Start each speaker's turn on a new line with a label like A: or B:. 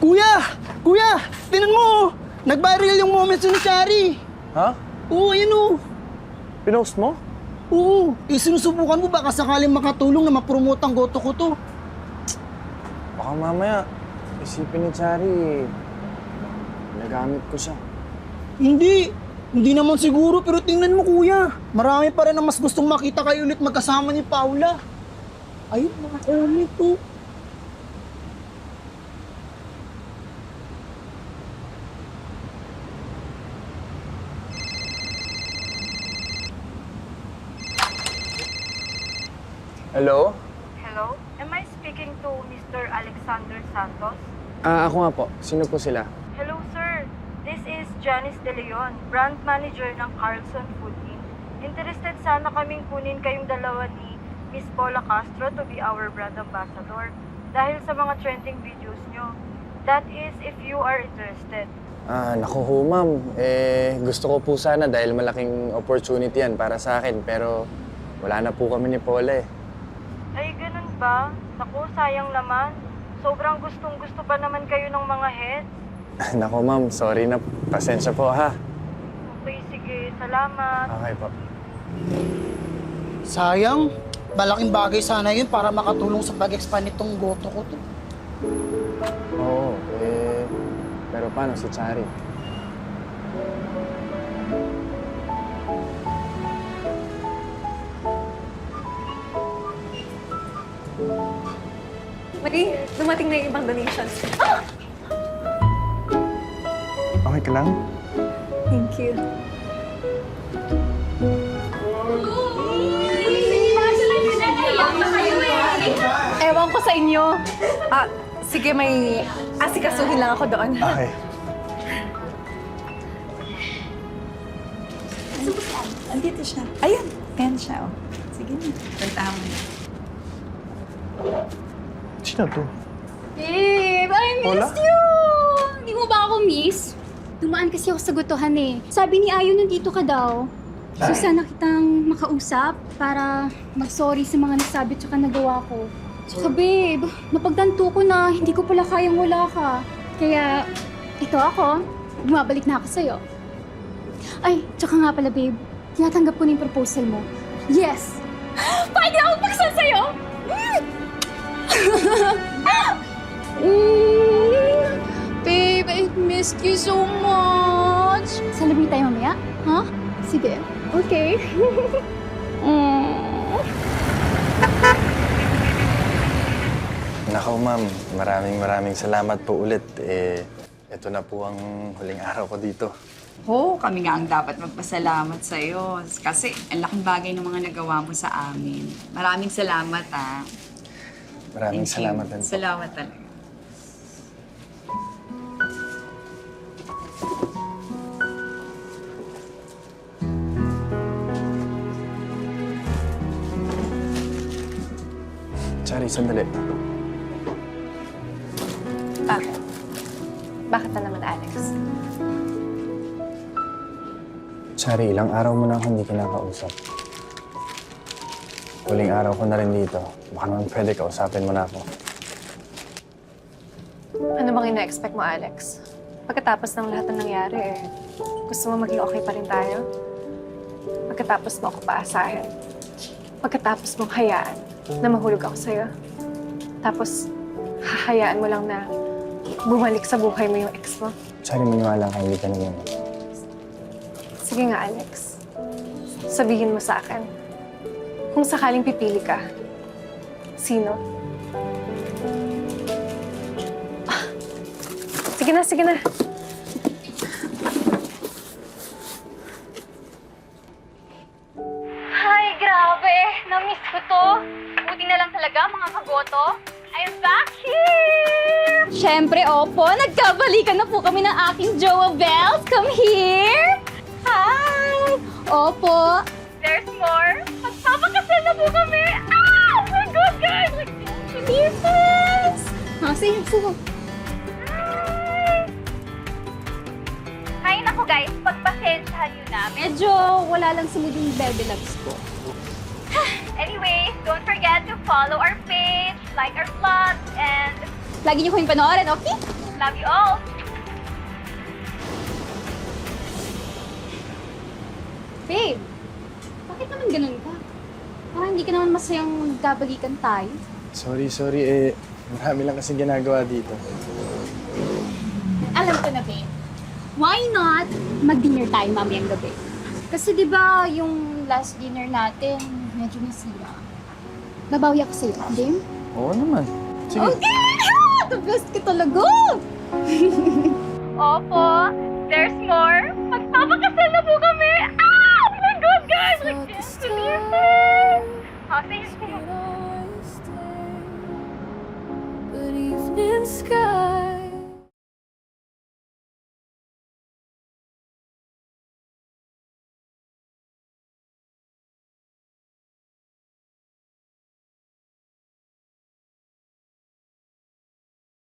A: Kuya! Kuya! Tinan mo! Nag-viral yung moments ni Shari.
B: Ha?
A: Oo, ayun o.
B: Pinost mo?
A: Oo. Sinusubukan mo baka sakaling makatulong na mapromote ang goto ko to.
B: Baka mamaya, isipin ni Chari, nagamit ko siya.
A: Hindi. Hindi naman siguro, pero tingnan mo kuya. Marami pa rin ang mas gustong makita kayo ulit magkasama ni Paula. Ayun, mga comment to.
B: Hello?
C: Hello? Am I speaking to Mr. Alexander Santos?
B: Ako nga po. Sino po sila?
C: Hello, sir. This is Janice De Leon, brand manager ng Carlson Food Inc. Interested sana kaming kunin kayong dalawa ni Miss Paula Castro to be our brand ambassador dahil sa mga trending videos nyo. That is if you are interested.
B: Naku ho, ma'am. Gusto ko po sana dahil malaking opportunity yan para sa akin. Pero wala na po kami ni Paula eh.
C: Ay, ganun ba? Naku, sayang naman. Sobrang gustong-gusto pa naman kayo ng mga heads.
B: Naku, ma'am. Sorry na. Pasensya po, ha?
C: Okay, sige. Salamat.
B: Okay po.
A: Sayang. Malaking bagay sana yun para makatulong sa pag-expand nitong goto ko to.
B: Oo, pero paano si Chari?
D: Marie, dumating na yung ibang donations.
B: Okay ka lang?
D: Thank you. Ewan ko sa inyo. Sige, may asikasuhin lang ako doon.
B: Okay.
E: Andito siya. Ayun, ayan siya. Oh. Sige na, puntahan mo na.
B: Sino to?
F: Babe, I
B: Paula?
F: missed you! Hindi mo ba ako miss? Dumaan kasi ako sa gutuhan eh. Sabi ni Ayo nandito ka daw. So sana kitang makausap para mag-sorry sa mga nasabi tsaka nagawa ko. Tsaka babe, napagtanto ko na hindi ko pala kayang wala ka. Kaya, ito ako. Bumabalik na ako sa'yo. Ay, tsaka nga pala babe, tinatanggap ko na yung proposal mo. Yes! Pwede ako pagsal sa'yo! Babe, I missed you so much. Celebrate tayo mamaya? Ha? Sige. Okay.
B: Nako, ma'am. Maraming salamat po ulit. Ito na po ang huling araw ko dito.
E: Kami nga ang dapat magpasalamat sa'yo. Kasi ang laking bagay ng mga nagawa mo sa amin. Maraming salamat, ah.
B: Maraming
E: Thank
B: salamat
E: you.
B: din po.
E: Salamat talaga.
B: Chari, sandali.
D: Bakit? Bakit na naman, Alex?
B: Chari, ilang araw mo na akong hindi kinakausap. Huling araw ko na rin dito. Baka naman pwede kausapin mo na ako.
D: Ano bang ina-expect mo, Alex? Pagkatapos ng lahat ng nangyari, gusto mo maging okay pa rin tayo? Pagkatapos mo ako paasahin? Pagkatapos mong hayaan na mahulog ako sa'yo? Tapos, hahayaan mo lang na bumalik sa buhay mo yung ex mo?
B: Chari, maniwala ka, hindi ka naman.
D: Sige nga, Alex. Sabihin mo sa akin. Kung sakaling pipili ka, sino? Sige na, sige na.
F: Ay, grabe. Na-miss ko to. Buti na lang talaga, mga kagoto. I'm back here! Siyempre, opo. Nagkabalikan na po kami ng aking Joa Bells. Come here! Hi! Opo. There's more. Magpapakasal na po kami. Ah! Oh my God, guys! Yes! Sige, sige. Hi! Naku, guys. Pagpasensyahan nyo na. Medyo wala lang sunod yung baby loves ko. Anyways, don't forget to follow our page, like our vlogs, and lagi niyo ko yung panoorin, okay? Love you all! Babe, bakit naman ganun ka? Parang hindi ka naman masayang magkabalikan tayo.
B: Sorry. Marami lang kasi ginagawa dito.
F: Alam ko na, babe. Why not mag-dinner tayo mamayang gabi? Kasi di ba yung last dinner natin, medyo nasira. Babawi ako sa'yo, game?
B: Oo naman. Sige.
F: Okay! The best ka talaga! Opo, there's more. Magpapakasal na po kami! Ah! Oh my God, guys! Like, yes,
C: Say
G: But evening sky